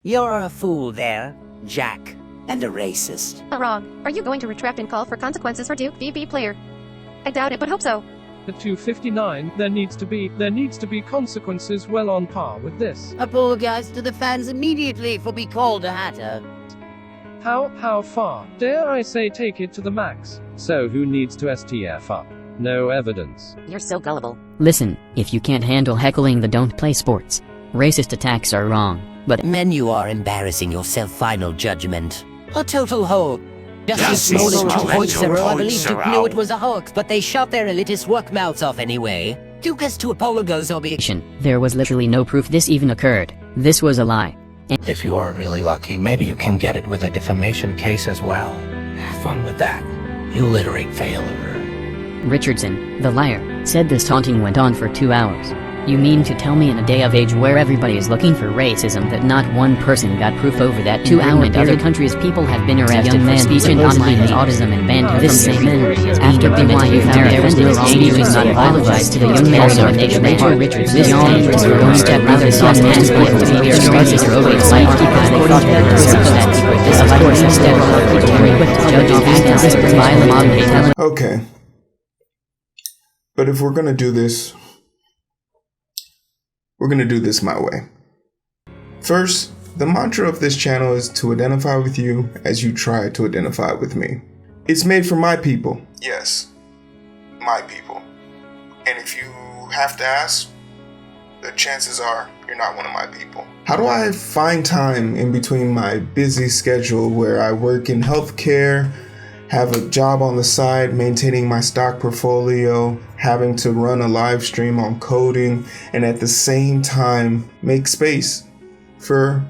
You're a fool there, Jack, and a racist. Wrong. Are you going to retract and call for consequences for Duke BB player? I doubt it, but hope so. At 2:59, there needs to be consequences well on par with this. Apologize to the fans immediately for being called a hatter. How far? Dare I say take it to the max. So who needs to STF up? No evidence. You're so gullible. Listen, if you can't handle heckling, then don't play sports. Racist attacks are wrong, but Men, you are embarrassing your self-final judgment. A total hoax. Justice Justice Smolin Smolin 2.0, I believe 2.0. Duke knew it was a hoax, but they shot their elitist work mouths off anyway. Duke has to apologize or be... there was literally no proof this even occurred. This was a lie. If you are really lucky, maybe you can get it with a defamation case as well. Have fun with that, you literate failure. Richardson, the liar, said this taunting went on for 2 hours. You mean to tell me in a day of age where everybody is looking for racism that not one person got proof over that 2 hour and other countries people have been arrested for speaking online has autism and banned from this same after BYU found their offender was not apologized to the young man of nation Rachel Richardson. This is her own step rather than as political behavior stresses her over the site because they thought that this of course instead of people were equipped to judge acts as violent and hate. Okay. But if we're gonna do this, we're going to do this my way. First, the mantra of this channel is to identify with you as you try to identify with me. It's made for my people. Yes, my people. And if you have to ask, the chances are you're not one of my people. How do I find time in between my busy schedule where I work in healthcare, have a job on the side, maintaining my stock portfolio, having to run a live stream on coding, and at the same time make space for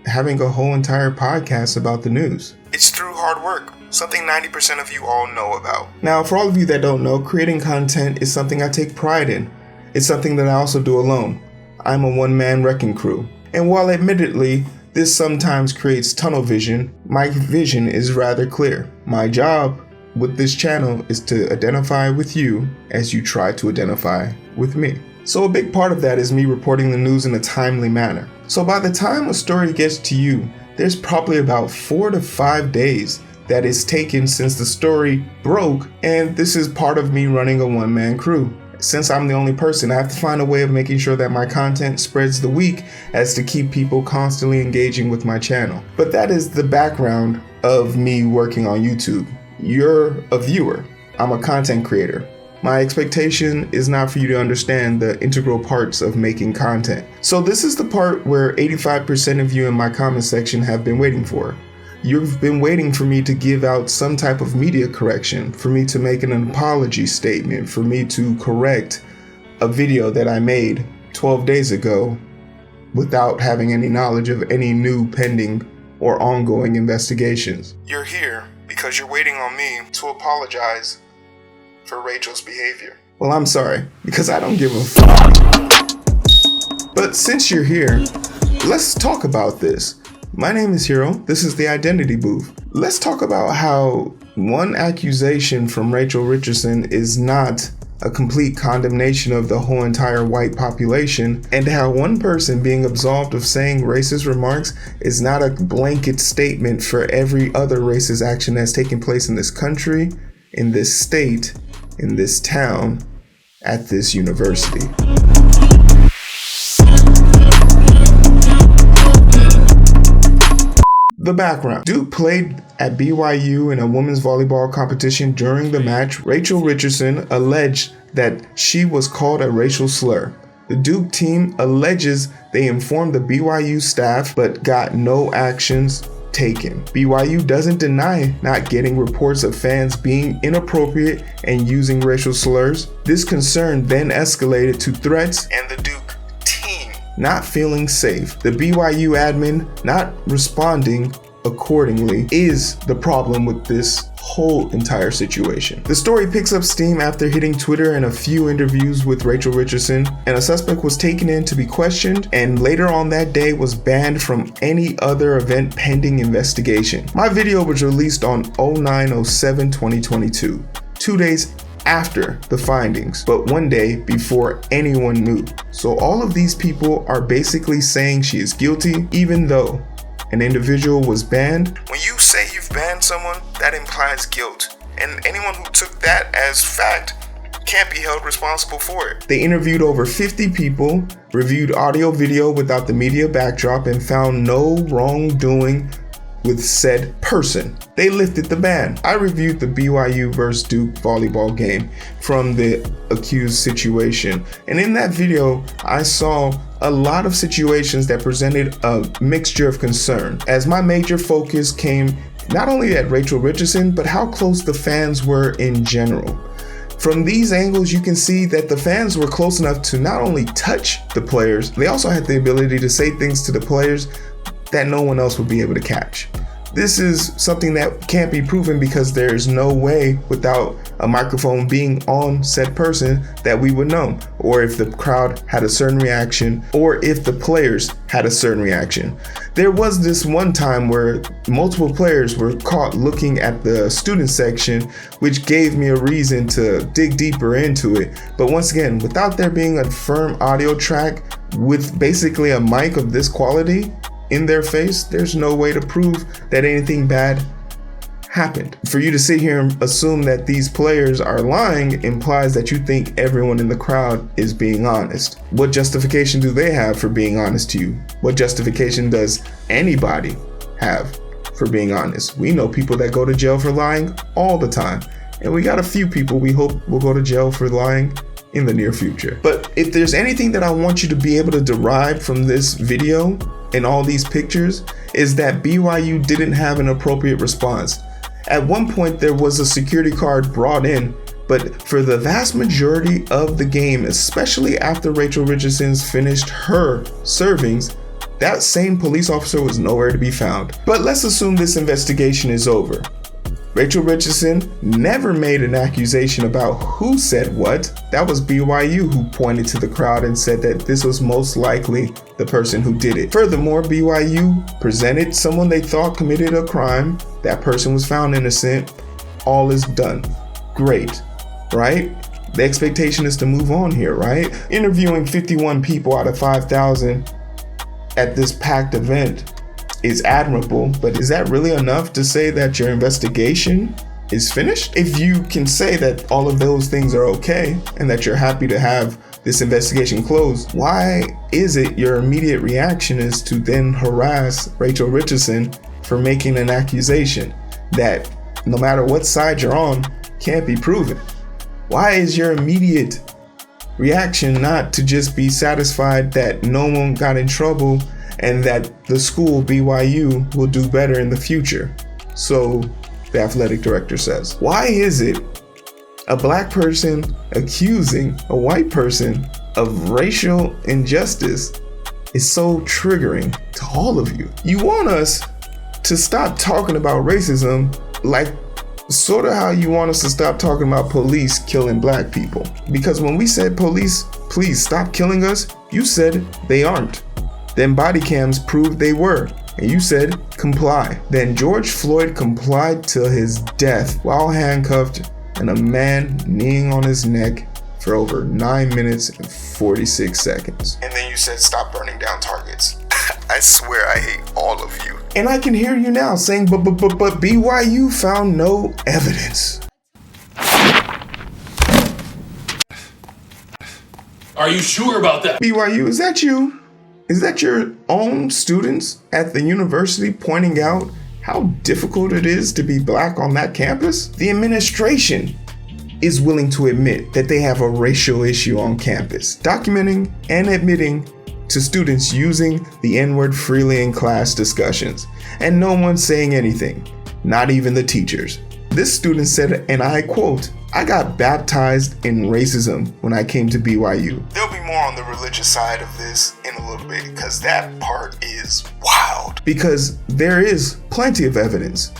having a whole entire podcast about the news? It's through hard work, something 90% of you all know about. Now, for all of you that don't know, creating content is something I take pride in. It's something that I also do alone. I'm a one-man wrecking crew. And while admittedly, this sometimes creates tunnel vision, my vision is rather clear. My job with this channel is to identify with you as you try to identify with me. So a big part of that is me reporting the news in a timely manner. So by the time a story gets to you, there's probably about 4 to 5 days that is taken since the story broke, and this is part of me running a one-man crew. Since I'm the only person, I have to find a way of making sure that my content spreads the week as to keep people constantly engaging with my channel. But that is the background of me working on YouTube. You're a viewer. I'm a content creator. My expectation is not for you to understand the integral parts of making content. So this is the part where 85% of you in my comment section have been waiting for. You've been waiting for me to give out some type of media correction, for me to make an apology statement, for me to correct a video that I made 12 days ago without having any knowledge of any new pending or ongoing investigations. You're here because you're waiting on me to apologize for Rachel's behavior. Well, I'm sorry, because I don't give a fuck. But since you're here, let's talk about this. My name is Heero. This is the Identity Booth. Let's talk about how one accusation from Rachel Richardson is not a complete condemnation of the whole entire white population, and how one person being absolved of saying racist remarks is not a blanket statement for every other racist action that's taking place in this country, in this state, in this town, at this university. The background. Duke played at BYU in a women's volleyball competition. During the match, Rachel Richardson alleged that she was called a racial slur. The Duke team alleges they informed the BYU staff but got no actions taken. BYU doesn't deny not getting reports of fans being inappropriate and using racial slurs. This concern then escalated to threats and the Duke not feeling safe. The BYU admin not responding accordingly is the problem with this whole entire situation. The story picks up steam after hitting Twitter and a few interviews with Rachel Richardson, and a suspect was taken in to be questioned and later on that day was banned from any other event pending investigation. My video was released on 09/07/2022, 2 days after the findings, but 1 day before anyone knew. So all of these people are basically saying she is guilty, even though an individual was banned. When you say you've banned someone, that implies guilt. And anyone who took that as fact can't be held responsible for it. They interviewed over 50 people, reviewed audio video without the media backdrop, and found no wrongdoing with said person. They lifted the ban. I reviewed the BYU vs Duke volleyball game from the accused situation. And in that video, I saw a lot of situations that presented a mixture of concern, as my major focus came not only at Rachel Richardson, but how close the fans were in general. From these angles, you can see that the fans were close enough to not only touch the players, they also had the ability to say things to the players that no one else would be able to catch. This is something that can't be proven because there's no way without a microphone being on said person that we would know, or if the crowd had a certain reaction, or if the players had a certain reaction. There was this one time where multiple players were caught looking at the student section, which gave me a reason to dig deeper into it. But once again, without there being a firm audio track with basically a mic of this quality in their face, there's no way to prove that anything bad happened. For you to sit here and assume that these players are lying implies that you think everyone in the crowd is being honest. What justification do they have for being honest to you? What justification does anybody have for being honest? We know people that go to jail for lying all the time, and we got a few people we hope will go to jail for lying in the near future. But if there's anything that I want you to be able to derive from this video and all these pictures, is that BYU didn't have an appropriate response. At one point there was a security guard brought in, but for the vast majority of the game, especially after Rachel Richardson's finished her servings, that same police officer was nowhere to be found. But let's assume this investigation is over. Rachel Richardson never made an accusation about who said what. That was BYU who pointed to the crowd and said that this was most likely the person who did it. Furthermore, BYU presented someone they thought committed a crime. That person was found innocent. All is done. Great, right? The expectation is to move on here, right? Interviewing 51 people out of 5,000 at this packed event is admirable, but is that really enough to say that your investigation is finished? If you can say that all of those things are okay and that you're happy to have this investigation closed, why is it your immediate reaction is to then harass Rachel Richardson for making an accusation that, no matter what side you're on, can't be proven? Why is your immediate reaction not to just be satisfied that no one got in trouble and that the school, BYU, will do better in the future? So the athletic director says. Why is it a black person accusing a white person of racial injustice is so triggering to all of you? You want us to stop talking about racism like sort of how you want us to stop talking about police killing black people. Because when we said police, please stop killing us, you said they aren't. Then body cams proved they were, and you said comply. Then George Floyd complied till his death while handcuffed and a man kneeling on his neck for over 9 minutes and 46 seconds. And then you said stop burning down targets. I swear I hate all of you. And I can hear you now saying, but BYU found no evidence. Are you sure about that? BYU, is that you? Is that your own students at the university pointing out how difficult it is to be black on that campus? The administration is willing to admit that they have a racial issue on campus, documenting and admitting to students using the N-word freely in class discussions, and no one's saying anything, not even the teachers. This student said, and I quote, "I got baptized in racism when I came to BYU." There'll be more on the religious side of this in a little bit, because that part is wild. Because there is plenty of evidence.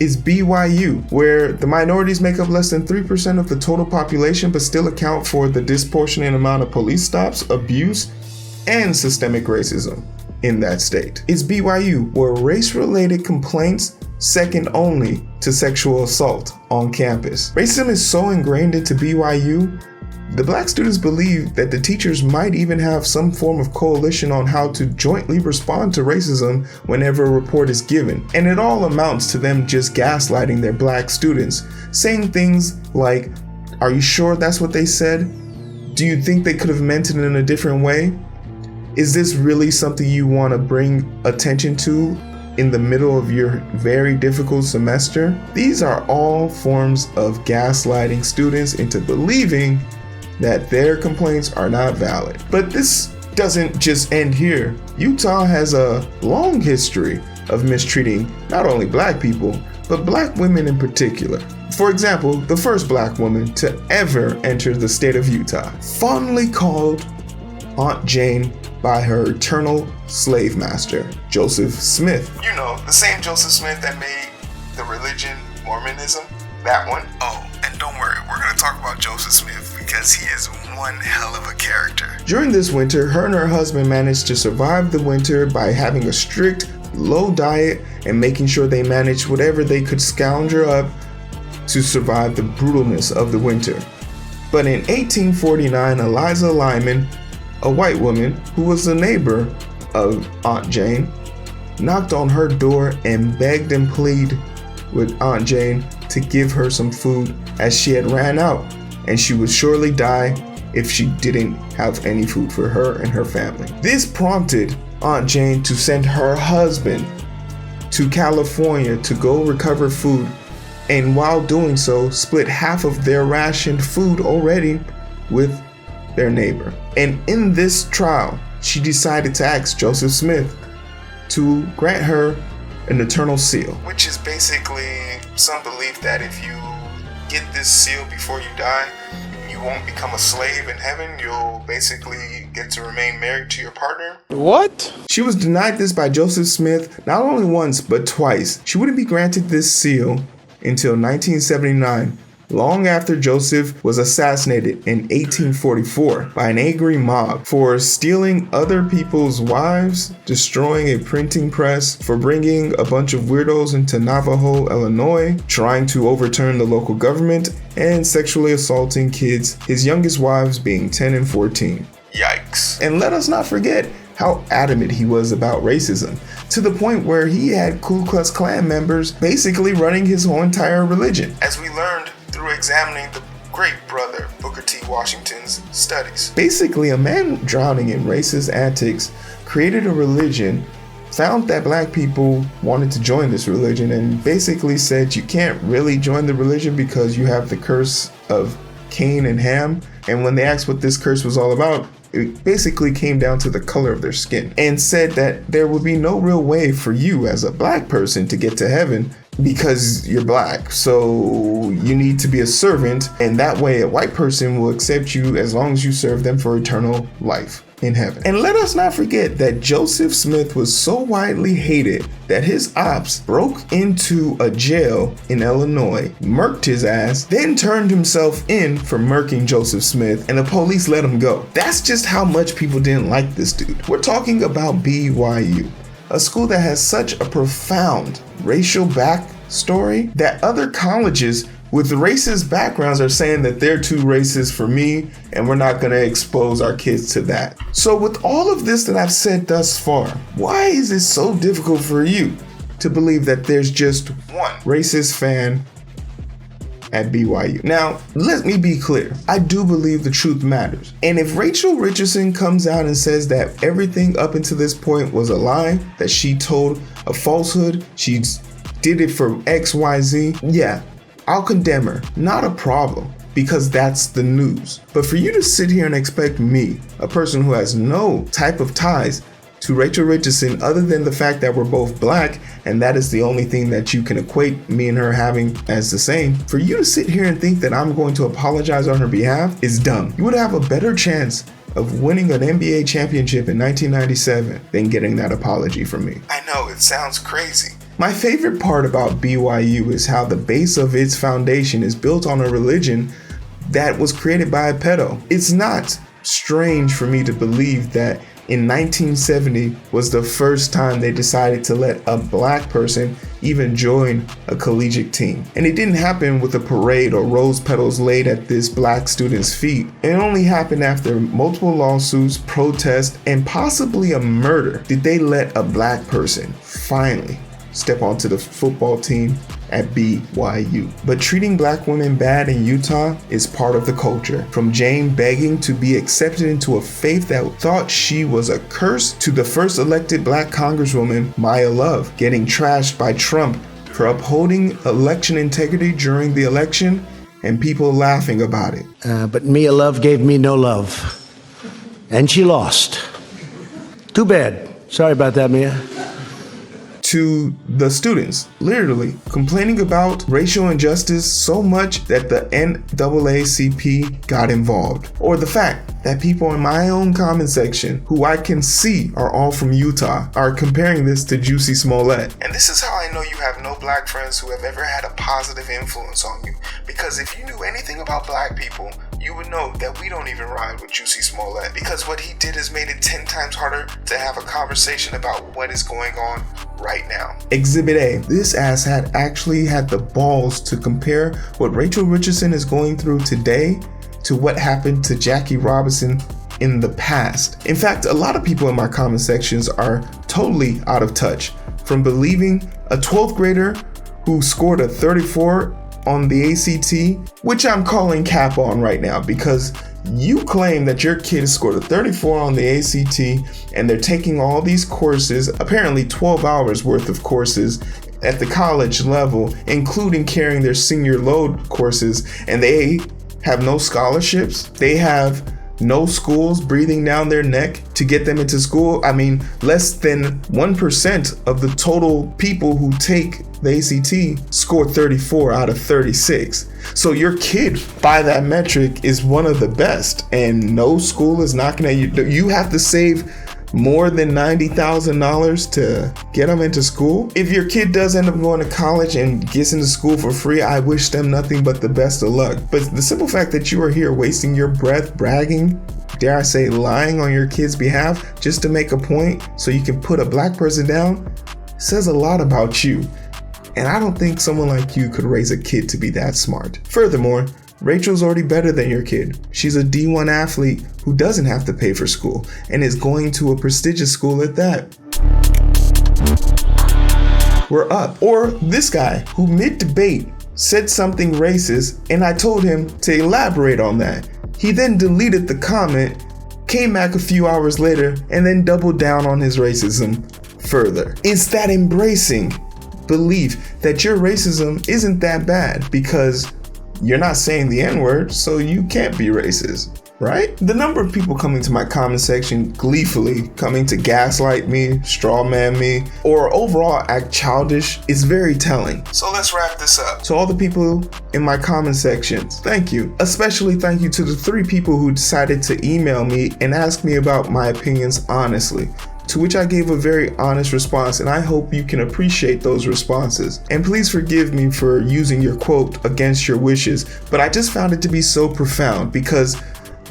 Is BYU, where the minorities make up less than 3% of the total population but still account for the disproportionate amount of police stops, abuse, and systemic racism in that state. Is BYU, where race-related complaints second only to sexual assault on campus. Racism is so ingrained into BYU The black students believe that the teachers might even have some form of coalition on how to jointly respond to racism whenever a report is given. And it all amounts to them just gaslighting their black students, saying things like, "Are you sure that's what they said? Do you think they could have meant it in a different way? Is this really something you want to bring attention to in the middle of your very difficult semester?" These are all forms of gaslighting students into believing that their complaints are not valid. But this doesn't just end here. Utah has a long history of mistreating not only black people, but black women in particular. For example, the first black woman to ever enter the state of Utah, fondly called Aunt Jane by her eternal slave master, Joseph Smith. You know, the same Joseph Smith that made the religion Mormonism, that one. Oh, and don't worry, we're going to talk about Joseph Smith because he is one hell of a character. During this winter, her and her husband managed to survive the winter by having a strict, low diet and making sure they managed whatever they could scoundrel up to survive the brutalness of the winter. But in 1849, Eliza Lyman, a white woman who was a neighbor of Aunt Jane, knocked on her door and begged and pleaded with Aunt Jane to give her some food as she had ran out and she would surely die if she didn't have any food for her and her family. This prompted Aunt Jane to send her husband to California to go recover food, and while doing so, split half of their rationed food already with their neighbor. And in this trial, she decided to ask Joseph Smith to grant her an eternal seal, which is basically some belief that if you get this seal before you die, you won't become a slave in heaven. You'll basically get to remain married to your partner. What? She was denied this by Joseph Smith not only once, but twice. She wouldn't be granted this seal until 1979, long after Joseph was assassinated in 1844 by an angry mob for stealing other people's wives, destroying a printing press, for bringing a bunch of weirdos into Navajo, Illinois, trying to overturn the local government, and sexually assaulting kids, his youngest wives being 10 and 14. Yikes. And let us not forget how adamant he was about racism, to the point where he had Ku Klux Klan members basically running his whole entire religion, as we learned through examining the great brother Booker T. Washington's studies. Basically, a man drowning in racist antics created a religion, found that black people wanted to join this religion, and basically said you can't really join the religion because you have the curse of Cain and Ham. And when they asked what this curse was all about, it basically came down to the color of their skin, and said that there would be no real way for you as a black person to get to heaven because you're black. So you need to be a servant, and that way a white person will accept you as long as you serve them for eternal life in heaven. And let us not forget that Joseph Smith was so widely hated that his ops broke into a jail in Illinois, murked his ass, then turned himself in for murking Joseph Smith, and the police let him go. That's just how much people didn't like this dude. We're talking about BYU, a school that has such a profound racial backstory that other colleges with racist backgrounds are saying that they're too racist for me and we're not going to expose our kids to that. So with all of this that I've said thus far, why is it so difficult for you to believe that there's just one racist fan at BYU? Now, let me be clear. I do believe the truth matters. And if Rachel Richardson comes out and says that everything up until this point was a lie, that she told a falsehood, she did it for XYZ, yeah, I'll condemn her. Not a problem, because that's the news. But for you to sit here and expect me, a person who has no type of ties to Rachel Richardson other than the fact that we're both black, and that is the only thing that you can equate me and her having as the same, for you to sit here and think that I'm going to apologize on her behalf is dumb. You would have a better chance of winning an NBA championship in 1997 than getting that apology from me. I know, it sounds crazy. My favorite part about BYU is how the base of its foundation is built on a religion that was created by a pedo. It's not strange for me to believe that in 1970 was the first time they decided to let a black person even join a collegiate team. And it didn't happen with a parade or rose petals laid at this black student's feet. It only happened after multiple lawsuits, protests, and possibly a murder did they let a black person finally step onto the football team at BYU. But treating black women bad in Utah is part of the culture. From Jane begging to be accepted into a faith that thought she was a curse, to the first elected black congresswoman, Maya Love, getting trashed by Trump for upholding election integrity during the election and people laughing about it. But Mia Love gave me no love. And she lost. Too bad. Sorry about that, Mia. To the students, literally complaining about racial injustice so much that the NAACP got involved. Or the fact that people in my own comment section, who I can see are all from Utah, are comparing this to Juicy Smollett. And this is how I know you have no black friends who have ever had a positive influence on you. Because if you knew anything about black people, you would know that we don't even ride with Juicy Smollett, because what he did has made it 10 times harder to have a conversation about what is going on right now. Exhibit A. This asshat actually had the balls to compare what Rachel Richardson is going through today to what happened to Jackie Robinson in the past. In fact, a lot of people in my comment sections are totally out of touch from believing a 12th grader who scored a 34 on the ACT, which I'm calling cap on right now, because you claim that your kid has scored a 34 on the ACT and they're taking all these courses, apparently 12 hours worth of courses at the college level, including carrying their senior load courses, and they have no scholarships. They have no schools breathing down their neck to get them into school. I mean, less than 1% of the total people who take the ACT score 34 out of 36. So your kid, by that metric, is one of the best, and no school is knocking at you. You have to save more than $90,000 to get them into school. If your kid does end up going to college and gets into school for free, I wish them nothing but the best of luck. But the simple fact that you are here wasting your breath bragging, dare I say lying on your kid's behalf just to make a point so you can put a black person down, says a lot about you. And I don't think someone like you could raise a kid to be that smart. Furthermore, Rachel's already better than your kid. She's a D1 athlete who doesn't have to pay for school and is going to a prestigious school at that. We're up. Or this guy who mid-debate said something racist and I told him to elaborate on that. He then deleted the comment, came back a few hours later, and then doubled down on his racism further. It's that embracing belief that your racism isn't that bad because you're not saying the N-word, so you can't be racist, right? The number of people coming to my comment section gleefully coming to gaslight me, strawman me, or overall act childish is very telling. So let's wrap this up. To all the people in my comment sections, thank you. Especially thank you to the 3 people who decided to email me and ask me about my opinions honestly. To which I gave a very honest response, and I hope you can appreciate those responses. And please forgive me for using your quote against your wishes, but I just found it to be so profound because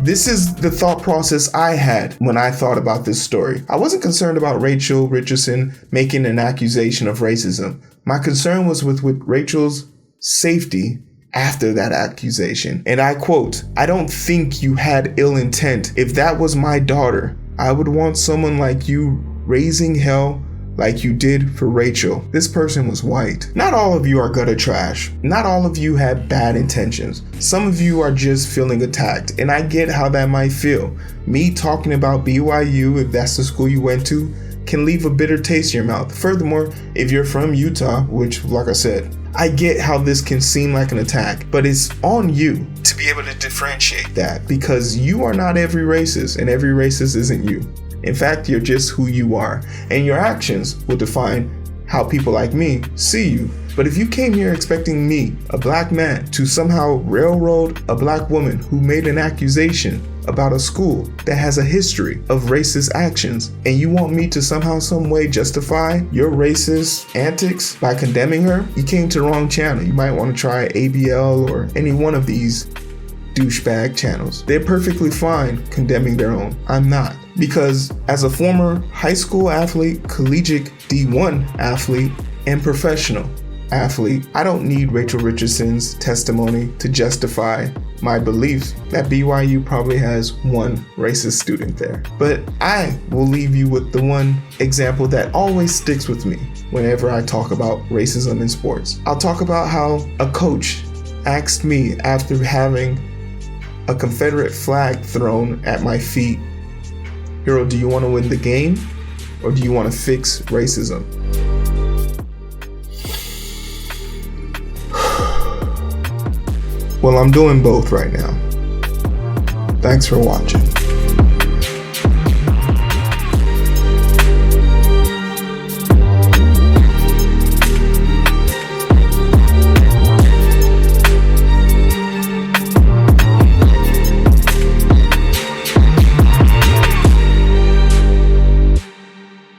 this is the thought process I had when I thought about this story. I wasn't concerned about Rachel Richardson making an accusation of racism. My concern was with Rachel's safety after that accusation. And I quote, "I don't think you had ill intent. If that was my daughter, I would want someone like you raising hell like you did for Rachel." This person was white. Not all of you are gutter trash. Not all of you had bad intentions. Some of you are just feeling attacked, and I get how that might feel. Me talking about BYU, if that's the school you went to, can leave a bitter taste in your mouth. Furthermore, if you're from Utah, which, like I said, I get how this can seem like an attack, but it's on you to be able to differentiate that, because you are not every racist and every racist isn't you. In fact, you're just who you are, and your actions will define how people like me see you. But if you came here expecting me, a black man, to somehow railroad a black woman who made an accusation about a school that has a history of racist actions, and you want me to somehow, some way justify your racist antics by condemning her, you came to the wrong channel. You might want to try ABL or any one of these douchebag channels. They're perfectly fine condemning their own. I'm not. Because as a former high school athlete, collegiate D1 athlete, and professional athlete, I don't need Rachel Richardson's testimony to justify my belief that BYU probably has one racist student there. But I will leave you with the one example that always sticks with me whenever I talk about racism in sports. I'll talk about how a coach asked me after having a Confederate flag thrown at my feet, "Heero, do you want to win the game or do you want to fix racism?" Well, I'm doing both right now. Thanks for watching.